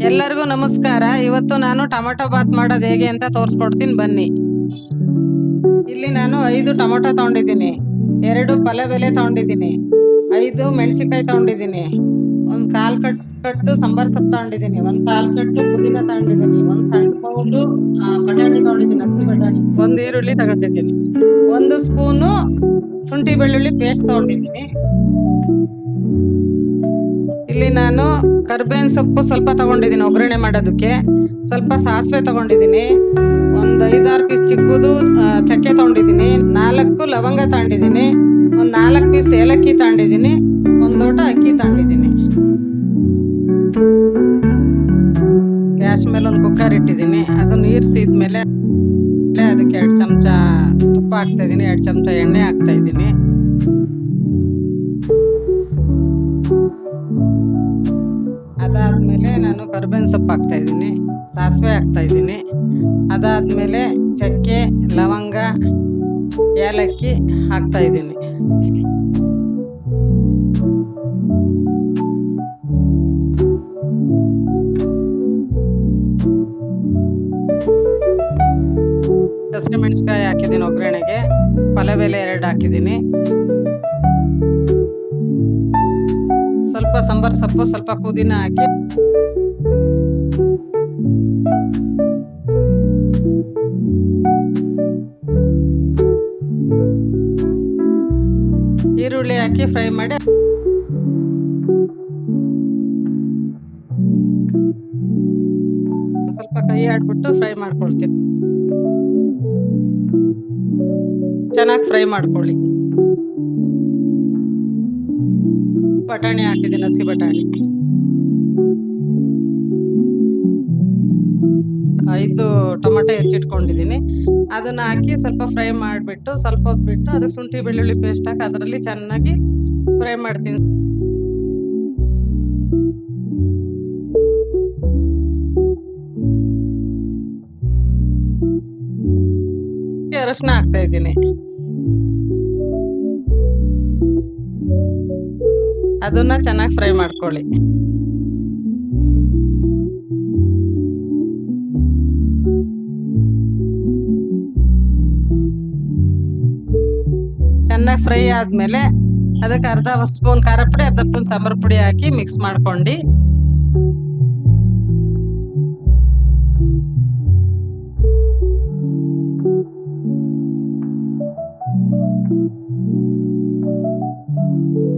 ಎಲ್ಲರಿಗೂ ನಮಸ್ಕಾರ. ಇವತ್ತು ನಾನು ಟೊಮೆಟೊ ಬಾತ್ ಮಾಡೋದು ಹೇಗೆ ಅಂತ ತೋರಿಸ್ಕೊಡ್ತೀನಿ ಬನ್ನಿ. ಇಲ್ಲಿ ನಾನು 5 ಟೊಮೆಟೊ ತಗೊಂಡಿದ್ದೀನಿ, 2 ಪಲಾವ್ ಎಲೆ ತಗೊಂಡಿದ್ದೀನಿ, 5 ಮೆಣಸಿನಕಾಯಿ ತಗೊಂಡಿದ್ದೀನಿ, ಒಂದು ಕಾಲು ಕಟ್ಟು ಸಾಂಬಾರ್ ಸೊಪ್ಪು ತಗೊಂಡಿದ್ದೀನಿ, ಒಂದು ಕಾಲು ಕಟ್ಟು ಪುದೀನ ತಗೊಂಡಿದ್ದೀನಿ, ಒಂದು ಸಣ್ಣ ಬೌಲು ಬಟಾಣಿ ತಗೊಂಡಿದ್ದೀನಿ, ಹಸಿ ಬಟಾಣಿ, ಒಂದು ಈರುಳ್ಳಿ ತಗೊಂಡಿದ್ದೀನಿ, 1 ಸ್ಪೂನು ಶುಂಠಿ ಬೆಳ್ಳುಳ್ಳಿ ಪೇಸ್ಟ್ ತಗೊಂಡಿದ್ದೀನಿ. ಇಲ್ಲಿ ನಾನು ಕರ್ಬೇವಿನ ಸೊಪ್ಪು ಸ್ವಲ್ಪ ತಗೊಂಡಿದ್ದೀನಿ ಒಗ್ಗರಣೆ ಮಾಡೋದಕ್ಕೆ, ಸ್ವಲ್ಪ ಸಾಸಿವೆ ತಗೊಂಡಿದ್ದೀನಿ, ಒಂದು 5-6 ಪೀಸ್ ಚಿಕ್ಕದು ಚಕ್ಕೆ ತಗೊಂಡಿದ್ದೀನಿ, 4 ಲವಂಗ ತಗೊಂಡಿದ್ದೀನಿ, ಒಂದು 4 ಪೀಸ್ ಏಲಕ್ಕಿ ತಗೊಂಡಿದ್ದೀನಿ, 1 ಲೋಟ ಅಕ್ಕಿ ತಗೊಂಡಿದ್ದೀನಿ. ಗ್ಯಾಸ್ ಮೇಲೆ ಒಂದು ಕುಕ್ಕರ್ ಇಟ್ಟಿದ್ದೀನಿ, ಅದು ನೀರು ಸೀದ್ಮೇಲೆ ಅದಕ್ಕೆ 2 ಚಮಚ ತುಪ್ಪ ಹಾಕ್ತಾಯಿದ್ದೀನಿ, 2 ಚಮಚ ಎಣ್ಣೆ ಹಾಕ್ತಾಯಿದ್ದೀನಿ. ಅದಾದಮೇಲೆ ನಾನು ಕರ್ಬೇವಿನ ಸೊಪ್ಪು ಹಾಕ್ತಾಯಿದ್ದೀನಿ, ಸಾಸಿವೆ ಹಾಕ್ತಾಯಿದ್ದೀನಿ, ಅದಾದಮೇಲೆ ಚಕ್ಕೆ ಲವಂಗ ಏಲಕ್ಕಿ ಹಾಕ್ತಾಯಿದ್ದೀನಿ. ಹಸಿಮೆಣಸಿನಕಾಯಿ ಹಾಕಿದ್ದೀನಿ ಒಗ್ಗರಣೆಗೆ, ಪಲಾವ್-ಎಲೆ 2 ಹಾಕಿದ್ದೀನಿ, ಸ್ವಲ್ಪ ಸಾಂಬಾರ್ ಸೊಪ್ಪು, ಸ್ವಲ್ಪ ಪುದೀನ ಹಾಕಿ ಈರುಳ್ಳಿ ಹಾಕಿ ಫ್ರೈ ಮಾಡಿ ಸ್ವಲ್ಪ ಕೈ ಆಡ್ಬಿಟ್ಟು ಫ್ರೈ ಮಾಡ್ಕೊಳ್ತೀನಿ. ಚೆನ್ನಾಗಿ ಫ್ರೈ ಮಾಡ್ಕೊಳ್ಳಿ. ಬಟಾಣಿ ಹಾಕಿದ್ದೀನಿ, ಹಸಿ ಬಟಾಣಿ 5 ಟೊಮೆಟೊ ಹೆಚ್ಚಿಟ್ಕೊಂಡಿದ್ದೀನಿ, ಅದನ್ನ ಹಾಕಿ ಸ್ವಲ್ಪ ಫ್ರೈ ಮಾಡಿಬಿಟ್ಟು ಸ್ವಲ್ಪ ಹೊತ್ತು ಬಿಟ್ಟು ಅದಕ್ಕೆ ಶುಂಠಿ ಬೆಳ್ಳುಳ್ಳಿ ಪೇಸ್ಟ್ ಹಾಕಿ ಅದರಲ್ಲಿ ಚೆನ್ನಾಗಿ ಫ್ರೈ ಮಾಡ್ತೀನಿ. ಅರಶಿನ ಹಾಕ್ತಾ ಇದ್ದೀನಿ, ಅದನ್ನ ಚೆನ್ನಾಗಿ ಫ್ರೈ ಮಾಡ್ಕೊಳ್ಳಿ. ಚೆನ್ನಾಗಿ ಫ್ರೈ ಆದಮೇಲೆ ಅದಕ್ಕೆ ಅರ್ಧ ಸ್ಪೂನ್ ಖಾರ ಪುಡಿ, ಅರ್ಧ ಸ್ಪೂನ್ ಸಾಂಬಾರು ಪುಡಿ ಹಾಕಿ ಮಿಕ್ಸ್ ಮಾಡ್ಕೊಂಡು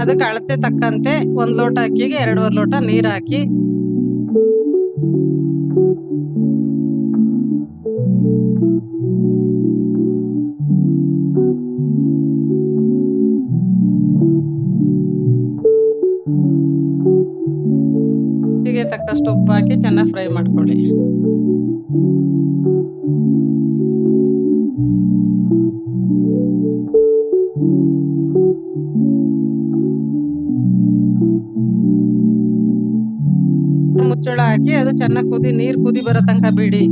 ಅದಕ್ಕೆ ಅಳತೆ ತಕ್ಕಂತೆ 1 ಲೋಟ ಅಕ್ಕಿಗೆ 2.5 ಲೋಟ ನೀರು ಹಾಕಿ ರುಚಿಗೆ ತಕ್ಕಷ್ಟು ಉಪ್ಪು ಹಾಕಿ ಚೆನ್ನಾಗಿ ಫ್ರೈ ಮಾಡ್ಕೊಳ್ಳಿ. ಮುಚ್ಚಳ ಹಾಕಿ ಅದು ಚೆನ್ನಾಗಿ ನೀರು ಕುದಿ ಬರೋ ತನಕ ಬಿಡಿ.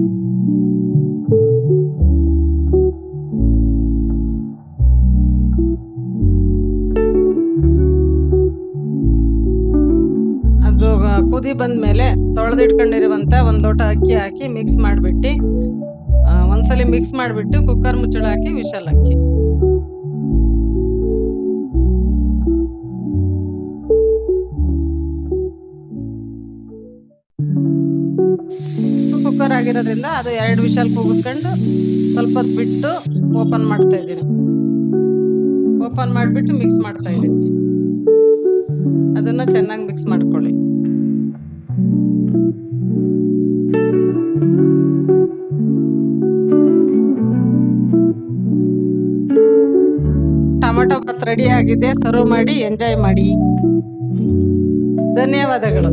ಅದು ಕುದಿ ಬಂದ್ಮೇಲೆ ತೊಳೆದಿಟ್ಕೊಂಡಿರುವಂತ 1 ಲೋಟ ಅಕ್ಕಿ ಹಾಕಿ ಮಿಕ್ಸ್ ಮಾಡಿಬಿಟ್ಟು ಒಂದ್ಸಲಿ ಮಿಕ್ಸ್ ಮಾಡಿಬಿಟ್ಟು ಕುಕ್ಕರ್ ಮುಚ್ಚಳ ಹಾಕಿ ವಿಶಲ್ ಹಾಕಿ. ಕುಕ್ಕರ್ ಆಗಿರೋದ್ರಿಂದ ಅದು 2 ವಿಶಲ್ ಕೂಗಿಸ್ಕೊಂಡು ಸ್ವಲ್ಪ ಹೊತ್ತು ಬಿಟ್ಟು ಓಪನ್ ಮಾಡ್ತಾ ಇದ್ದೀನಿ. ಓಪನ್ ಮಾಡಿಬಿಟ್ಟು ಮಿಕ್ಸ್ ಮಾಡ್ತಾ ಇದ್ದೀನಿ. ಅದನ್ನ ಚೆನ್ನಾಗಿ ಮಿಕ್ಸ್ ಮಾಡ್ಕೊಳ್ಳಿ. ಟೊಮೆಟೊ ಬಾತ್ ರೆಡಿ ಆಗಿದೆ. ಸರ್ವ್ ಮಾಡಿ ಎಂಜಾಯ್ ಮಾಡಿ. ಧನ್ಯವಾದಗಳು.